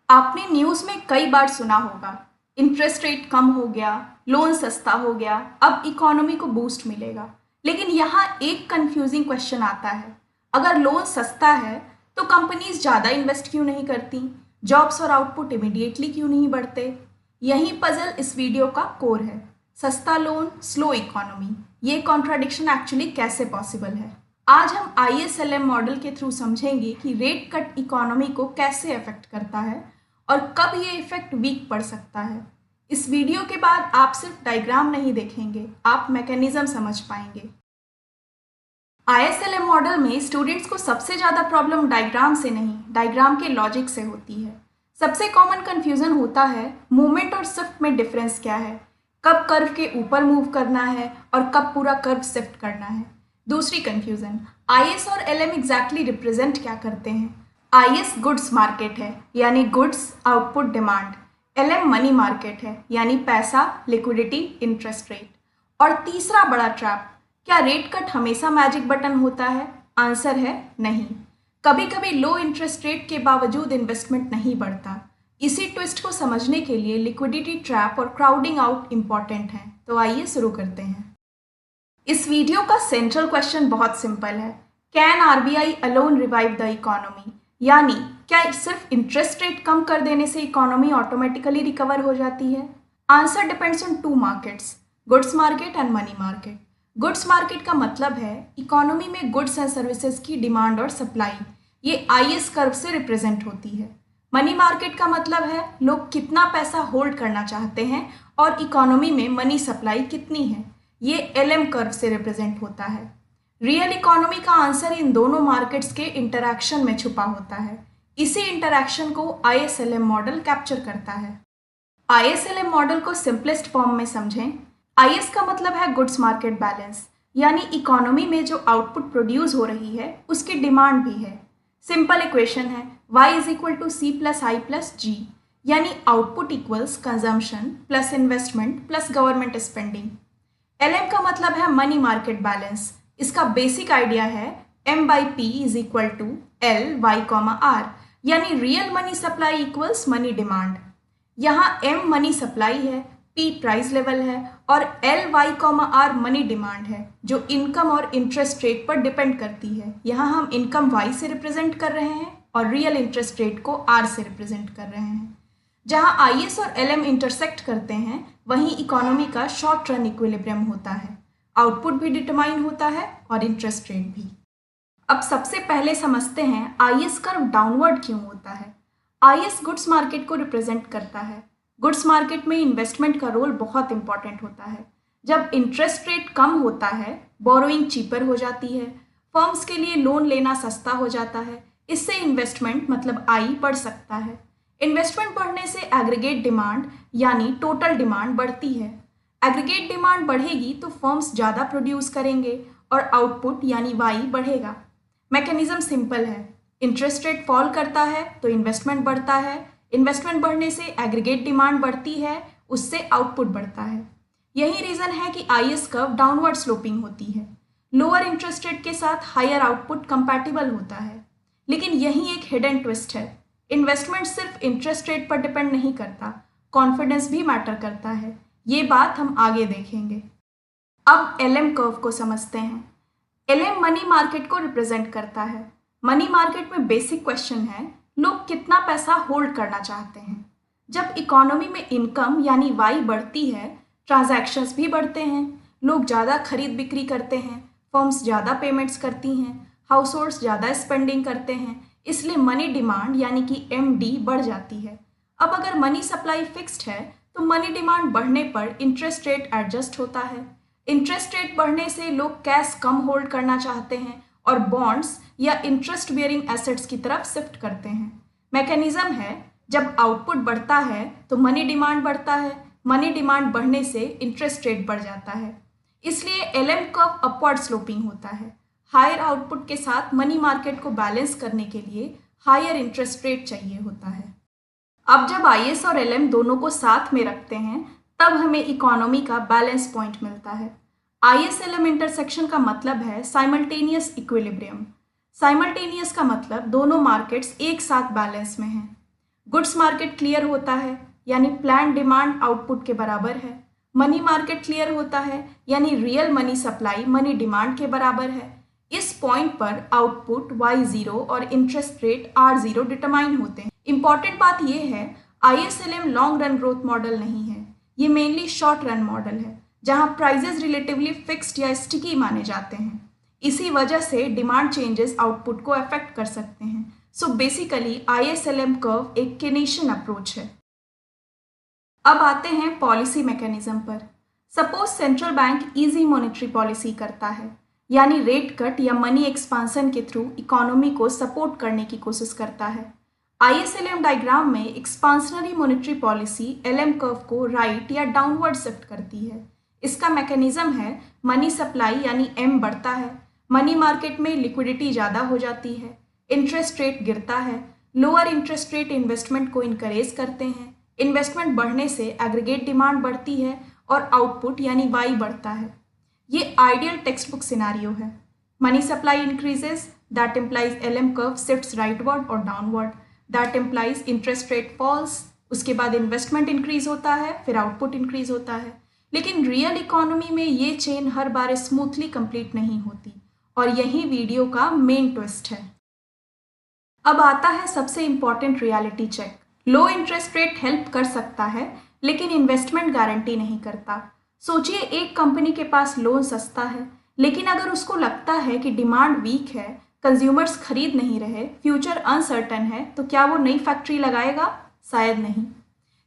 आपने न्यूज़ में कई बार सुना होगा, इंटरेस्ट रेट कम हो गया, लोन सस्ता हो गया, अब इकोनॉमी को बूस्ट मिलेगा। लेकिन यहाँ एक कंफ्यूजिंग क्वेश्चन आता है। अगर लोन सस्ता है तो कंपनीज ज़्यादा इन्वेस्ट क्यों नहीं करती? जॉब्स और आउटपुट इमिडिएटली क्यों नहीं बढ़ते? यही पजल इस वीडियो का कोर है। सस्ता लोन, स्लो इकोनॉमी, ये कॉन्ट्राडिक्शन एक्चुअली कैसे पॉसिबल है? आज हम ISLM मॉडल के थ्रू समझेंगे कि रेट कट इकोनॉमी को कैसे अफेक्ट करता है और कब ये इफेक्ट वीक पड़ सकता है। इस वीडियो के बाद आप सिर्फ डायग्राम नहीं देखेंगे, आप मैकेनिज्म समझ पाएंगे। ISLM मॉडल में स्टूडेंट्स को सबसे ज़्यादा प्रॉब्लम डायग्राम से नहीं, डायग्राम के लॉजिक से होती है। सबसे कॉमन कन्फ्यूज़न होता है मूवमेंट और शिफ्ट में डिफरेंस क्या है, कब कर्व के ऊपर मूव करना है और कब पूरा कर्व शिफ्ट करना है। दूसरी कन्फ्यूज़न, IS और LM एग्जैक्टली रिप्रेजेंट क्या करते हैं? IS गुड्स मार्केट है यानी goods output demand, LM money market है यानी पैसा, लिक्विडिटी, इंटरेस्ट रेट। और तीसरा बड़ा ट्रैप, क्या रेट कट हमेशा मैजिक बटन होता है? आंसर है नहीं। कभी कभी लो इंटरेस्ट रेट के बावजूद इन्वेस्टमेंट नहीं बढ़ता। इसी ट्विस्ट को समझने के लिए लिक्विडिटी ट्रैप और क्राउडिंग आउट इंपॉर्टेंट है। तो आइए शुरू करते हैं। इस वीडियो का सेंट्रल क्वेश्चन बहुत सिंपल है, can RBI alone revive the economy? यानी क्या सिर्फ इंटरेस्ट रेट कम कर देने से इकोनॉमी ऑटोमेटिकली रिकवर हो जाती है? Answer depends on two markets, goods market and money market. Goods market का मतलब है इकोनॉमी में गुड्स एंड सर्विसेज की डिमांड और सप्लाई, ये IS कर्व से रिप्रेजेंट होती है। मनी मार्केट का मतलब है लोग कितना पैसा होल्ड करना चाहते हैं और इकोनॉमी में मनी सप्लाई कितनी है, ये LM कर्व से रिप्रेजेंट होता है। रियल इकोनॉमी का आंसर इन दोनों मार्केट्स के इंटरैक्शन में छुपा होता है। इसी इंटरैक्शन को ISLM मॉडल कैप्चर करता है। ISLM मॉडल को सिंपलेस्ट फॉर्म में समझें। IS का मतलब है गुड्स मार्केट बैलेंस, यानी इकोनॉमी में जो आउटपुट प्रोड्यूस हो रही है उसकी डिमांड भी है। सिंपल इक्वेशन है Y = C + I + G, यानी output equals consumption plus investment plus government spending. LM का मतलब है मनी मार्केट बैलेंस। इसका बेसिक आइडिया है M/P = L/Y, यानी real money supply equals money demand. यहाँ M मनी सप्लाई है, P प्राइस लेवल है और L/Y, मनी डिमांड है जो इनकम और इंटरेस्ट रेट पर डिपेंड करती है। यहाँ हम इनकम Y से रिप्रेजेंट कर रहे हैं और रियल इंटरेस्ट रेट को R से रिप्रेजेंट कर रहे हैं। जहाँ IS और LM इंटरसेक्ट करते हैं वहीं इकोनॉमी का शॉर्ट रन इक्विलिब्रियम होता है, आउटपुट भी डिटरमाइन होता है और इंटरेस्ट रेट भी। अब सबसे पहले समझते हैं IS कर्व डाउनवर्ड क्यों होता है। IS गुड्स मार्केट को रिप्रेजेंट करता है। गुड्स मार्केट में इन्वेस्टमेंट का रोल बहुत इंपॉर्टेंट होता है। जब इंटरेस्ट रेट कम होता है, बोरोइंग चीपर हो जाती है, फर्म्स के लिए लोन लेना सस्ता हो जाता है। इससे इन्वेस्टमेंट मतलब I बढ़ सकता है। इन्वेस्टमेंट बढ़ने से एग्रीगेट डिमांड यानी टोटल डिमांड बढ़ती है। एग्रीगेट डिमांड बढ़ेगी तो फर्म्स ज़्यादा प्रोड्यूस करेंगे और आउटपुट यानी Y बढ़ेगा। मैकेनिज्म सिंपल है, इंटरेस्ट रेट फॉल करता है तो इन्वेस्टमेंट बढ़ता है, इन्वेस्टमेंट बढ़ने से एग्रीगेट डिमांड बढ़ती है, उससे आउटपुट बढ़ता है। यही रीज़न है कि IS कर्व डाउनवर्ड स्लोपिंग होती है। लोअर इंटरेस्ट रेट के साथ हायर आउटपुट कंपैटिबल होता है। लेकिन यही एक हिडन ट्विस्ट है, इन्वेस्टमेंट सिर्फ इंटरेस्ट रेट पर डिपेंड नहीं करता, कॉन्फिडेंस भी मैटर करता है। ये बात हम आगे देखेंगे। अब LM कर्व को समझते हैं। LM मनी मार्केट को रिप्रेजेंट करता है। मनी मार्केट में बेसिक क्वेश्चन है लोग कितना पैसा होल्ड करना चाहते हैं। जब इकोनॉमी में इनकम यानी Y बढ़ती है, ट्रांजैक्शंस भी बढ़ते हैं, लोग ज़्यादा खरीद बिक्री करते हैं, फर्म्स ज़्यादा पेमेंट्स करती हैं, हाउस होल्ड्स ज़्यादा स्पेंडिंग करते हैं, इसलिए मनी डिमांड यानी कि MD बढ़ जाती है। अब अगर मनी सप्लाई फिक्स्ड है तो मनी डिमांड बढ़ने पर इंटरेस्ट रेट एडजस्ट होता है। इंटरेस्ट रेट बढ़ने से लोग कैश कम होल्ड करना चाहते हैं और बॉन्ड्स या इंटरेस्ट बियरिंग एसेट्स की तरफ शिफ्ट करते हैं। मैकेनिज्म है, जब आउटपुट बढ़ता है तो मनी डिमांड बढ़ता है, मनी डिमांड बढ़ने से इंटरेस्ट रेट बढ़ जाता है। इसलिए LM कर्व अपवर्ड स्लोपिंग होता है। हायर आउटपुट के साथ मनी मार्केट को बैलेंस करने के लिए हायर इंटरेस्ट रेट चाहिए होता है। अब जब IS और LM दोनों को साथ में रखते हैं तब हमें इकोनॉमी का बैलेंस पॉइंट मिलता है। IS-LM इंटरसेक्शन का मतलब है साइमल्टेनियस इक्विलिब्रियम। साइमल्टेनियस का मतलब दोनों मार्केट्स एक साथ बैलेंस में हैं। गुड्स मार्केट क्लियर होता है यानी प्लान डिमांड आउटपुट के बराबर है। मनी मार्केट क्लियर होता है यानी real money supply money demand के बराबर है। इस पॉइंट पर आउटपुट y0 और इंटरेस्ट रेट r0 डिटरमाइन होते हैं। इंपॉर्टेंट बात यह है ISLM long run growth model नहीं है, ये मेनली शॉर्ट रन मॉडल है जहां प्राइजेस रिलेटिवली फिक्स्ड या स्टिकी माने जाते हैं। इसी वजह से डिमांड चेंजेस आउटपुट को अफेक्ट कर सकते हैं। सो बेसिकली ISLM कर्व एक केनेशियन अप्रोच है। अब आते हैं पॉलिसी मैकेनिज्म पर। Suppose central bank easy monetary policy करता है यानी रेट कट या मनी एक्सपांसन के थ्रू इकोनॉमी को सपोर्ट करने की कोशिश करता है। ISLM डायग्राम में expansionary monetary policy LM curve को राइट या डाउनवर्ड शिफ्ट करती है। इसका मैकेनिज्म है मनी सप्लाई यानी M बढ़ता है, मनी मार्केट में लिक्विडिटी ज़्यादा हो जाती है, इंटरेस्ट रेट गिरता है, लोअर इंटरेस्ट रेट इन्वेस्टमेंट को इनकरेज करते हैं, इन्वेस्टमेंट बढ़ने से एग्रीगेट डिमांड बढ़ती है और आउटपुट यानी Y बढ़ता है। ये आइडियल टेक्स्ट बुक सिनारियो है। Money supply increases, that implies LM curve shifts rightward और downward, that implies interest rate falls, उसके बाद इन्वेस्टमेंट इंक्रीज होता है, फिर आउटपुट इंक्रीज होता है। लेकिन रियल इकोनॉमी में ये चेन हर बार स्मूथली कंप्लीट नहीं होती और यही वीडियो का मेन ट्विस्ट है। अब आता है सबसे important reality check. Low interest rate help कर सकता है लेकिन इन्वेस्टमेंट गारंटी नहीं करता। सोचिए एक कंपनी के पास लोन सस्ता है लेकिन अगर उसको लगता है कि डिमांड वीक है, कंज्यूमर्स खरीद नहीं रहे, फ्यूचर अनसर्टन है, तो क्या वो नई फैक्ट्री लगाएगा? शायद नहीं।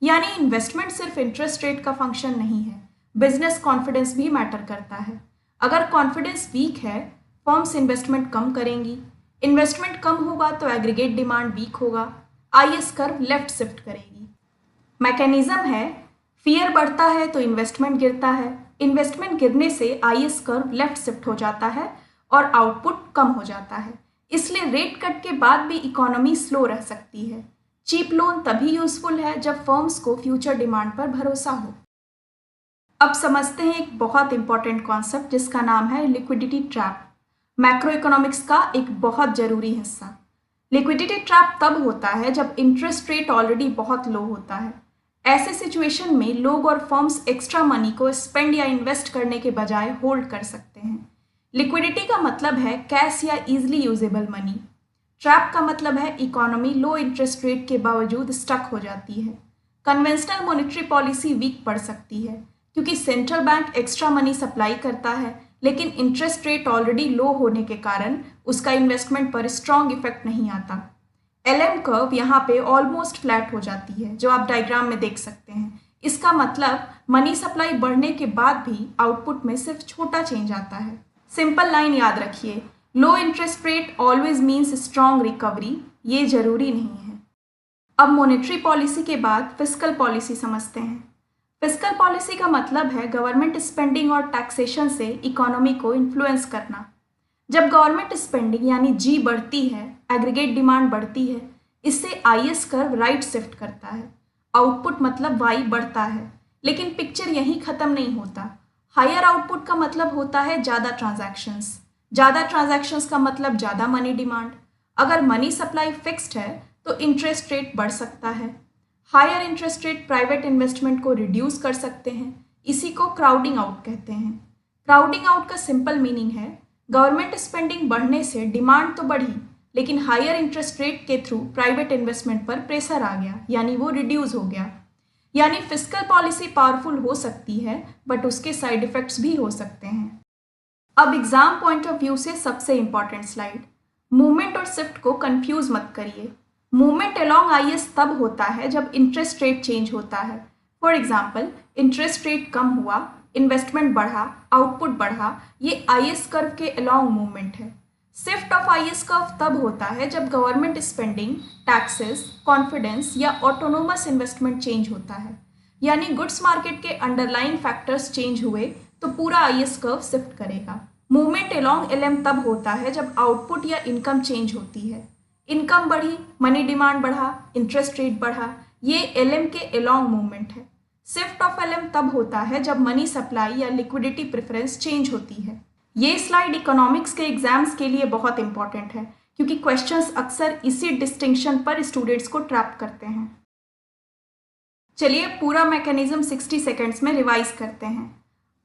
यानी इन्वेस्टमेंट सिर्फ इंटरेस्ट रेट का फंक्शन नहीं है, बिजनेस कॉन्फिडेंस भी मैटर करता है। अगर कॉन्फिडेंस वीक है, फर्म्स इन्वेस्टमेंट कम करेंगी, इन्वेस्टमेंट कम होगा तो एग्रीगेट डिमांड वीक होगा, IS कर्व लेफ्ट शिफ्ट करेगी। मैकेनिज्म है फियर बढ़ता है तो इन्वेस्टमेंट गिरता है, इन्वेस्टमेंट गिरने से IS कर्व लेफ्ट शिफ्ट हो जाता है और आउटपुट कम हो जाता है। इसलिए रेट कट के बाद भी इकोनॉमी स्लो रह सकती है। चीप लोन तभी यूजफुल है जब फर्म्स को फ्यूचर डिमांड पर भरोसा हो। अब समझते हैं एक बहुत इंपॉर्टेंट कॉन्सेप्ट जिसका नाम है लिक्विडिटी ट्रैप, मैक्रो इकोनॉमिक्स का एक बहुत जरूरी हिस्सा। लिक्विडिटी ट्रैप तब होता है जब इंटरेस्ट रेट ऑलरेडी बहुत लो होता है। ऐसे सिचुएशन में लोग और फर्म्स एक्स्ट्रा मनी को स्पेंड या इन्वेस्ट करने के बजाय होल्ड कर सकते हैं। लिक्विडिटी का मतलब है कैश या इजीली यूजेबल मनी। ट्रैप का मतलब है इकोनॉमी लो इंटरेस्ट रेट के बावजूद स्टक हो जाती है। कन्वेंशनल मॉनेटरी पॉलिसी वीक पड़ सकती है क्योंकि central bank extra money supply करता है लेकिन इंटरेस्ट रेट ऑलरेडी लो होने के कारण उसका इन्वेस्टमेंट पर स्ट्रॉन्ग इफेक्ट नहीं आता। LM कर्व यहाँ पे ऑलमोस्ट फ्लैट हो जाती है जो आप डायग्राम में देख सकते हैं। इसका मतलब मनी सप्लाई बढ़ने के बाद भी आउटपुट में सिर्फ छोटा चेंज आता है। सिंपल लाइन याद रखिए, लो interest rate always means strong recovery, ये जरूरी नहीं है। अब मॉनेटरी पॉलिसी के बाद फिस्कल पॉलिसी समझते हैं। फिस्कल पॉलिसी का मतलब है गवर्नमेंट स्पेंडिंग और टैक्सेशन से इकोनॉमी को इन्फ्लुएंस करना। जब गवर्नमेंट स्पेंडिंग यानी G बढ़ती है, एग्रीगेट डिमांड बढ़ती है, इससे IS कर्व राइट शिफ्ट करता है, आउटपुट मतलब Y बढ़ता है। लेकिन पिक्चर यहीं ख़त्म नहीं होता। हायर आउटपुट का मतलब होता है ज़्यादा ट्रांजैक्शंस का मतलब ज़्यादा मनी डिमांड। अगर मनी सप्लाई फिक्स्ड है तो इंटरेस्ट रेट बढ़ सकता है। Higher interest rate private investment को रिड्यूस कर सकते हैं, इसी को क्राउडिंग आउट कहते हैं। क्राउडिंग आउट का सिंपल मीनिंग है गवर्नमेंट स्पेंडिंग बढ़ने से डिमांड तो बढ़ी लेकिन हायर इंटरेस्ट रेट के थ्रू प्राइवेट इन्वेस्टमेंट पर प्रेशर आ गया, यानी वो रिड्यूस हो गया। यानी फिस्कल पॉलिसी पावरफुल हो सकती है बट उसके साइड इफेक्ट्स भी हो सकते हैं। अब एग्जाम पॉइंट ऑफ व्यू से सबसे इंपॉर्टेंट स्लाइड, मूवमेंट और शिफ्ट को कंफ्यूज मत करिए। मूवमेंट अलोंग IS तब होता है जब इंटरेस्ट रेट चेंज होता है। फॉर एग्जाम्पल इंटरेस्ट रेट कम हुआ, इन्वेस्टमेंट बढ़ा, आउटपुट बढ़ा, ये IS कर्व के अलोंग मूवमेंट है। शिफ्ट ऑफ IS कर्व तब होता है जब गवर्नमेंट स्पेंडिंग, टैक्सेस, कॉन्फिडेंस या ऑटोनोमस इन्वेस्टमेंट चेंज होता है। यानी गुड्स मार्केट के अंडरलाइंग फैक्टर्स चेंज हुए तो पूरा IS कर्व शिफ्ट करेगा। मूवमेंट अलोंग LM तब होता है जब आउटपुट या इनकम चेंज होती है। इनकम बढ़ी, मनी डिमांड बढ़ा, इंटरेस्ट रेट बढ़ा, ये LM के अलोंग मूवमेंट है। शिफ्ट ऑफ LM तब होता है जब मनी सप्लाई या लिक्विडिटी प्रेफरेंस चेंज होती है। ये स्लाइड इकोनॉमिक्स के एग्जाम्स के लिए बहुत इंपॉर्टेंट है क्योंकि क्वेश्चंस अक्सर इसी डिस्टिंक्शन पर स्टूडेंट्स को ट्रैप करते हैं। चलिए पूरा मैकेनिज्म 60 सेकेंड्स में रिवाइज करते हैं।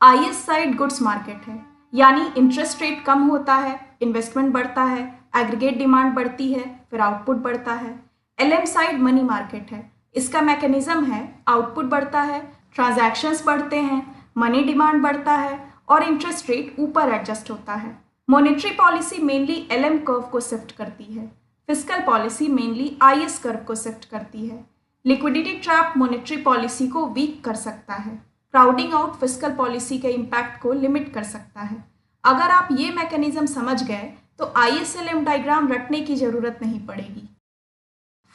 आईएस साइड गुड्स मार्केट है, यानी इंटरेस्ट रेट कम होता है, इन्वेस्टमेंट बढ़ता है, एग्रीगेट डिमांड बढ़ती है, फिर आउटपुट बढ़ता है। एलएम साइड मनी मार्केट है, इसका मैकेनिज्म है आउटपुट बढ़ता है, ट्रांजैक्शंस बढ़ते हैं, मनी डिमांड बढ़ता है और इंटरेस्ट रेट ऊपर एडजस्ट होता है। Monetary policy mainly LM curve को शिफ्ट करती है, fiscal policy mainly IS curve को शिफ्ट करती है। लिक्विडिटी ट्रैप मॉनेटरी पॉलिसी को वीक कर सकता है, क्राउडिंग आउट फिस्कल पॉलिसी के इम्पैक्ट को लिमिट कर सकता है। अगर आप ये मैकेनिज्म समझ गए तो आईएसएलएम डायग्राम रटने की ज़रूरत नहीं पड़ेगी।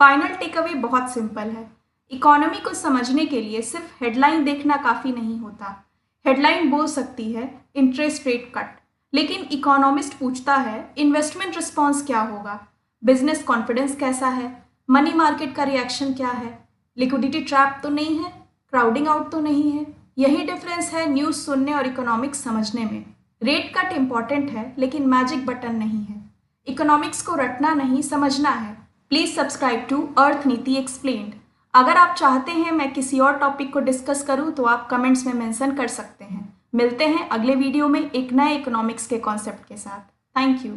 फाइनल टेक अवे बहुत सिंपल है। इकोनॉमी को समझने के लिए सिर्फ हेडलाइन देखना काफ़ी नहीं होता। हेडलाइन बोल सकती है इंटरेस्ट रेट कट, लेकिन इकोनॉमिस्ट पूछता है इन्वेस्टमेंट रिस्पॉन्स क्या होगा, बिजनेस कॉन्फिडेंस कैसा है, मनी मार्केट का रिएक्शन क्या है, लिक्विडिटी ट्रैप तो नहीं है, क्राउडिंग आउट तो नहीं है। यही डिफरेंस है न्यूज़ सुनने और इकोनॉमिक्स समझने में। रेट कट इंपॉर्टेंट है लेकिन मैजिक बटन नहीं है। इकोनॉमिक्स को रटना नहीं, समझना है। Please subscribe to Arthniti explained. अगर आप चाहते हैं मैं किसी और टॉपिक को डिस्कस करूं तो आप कमेंट्स में मेंशन कर सकते हैं। मिलते हैं अगले वीडियो में एक नए इकोनॉमिक्स के कॉन्सेप्ट के साथ। Thank you.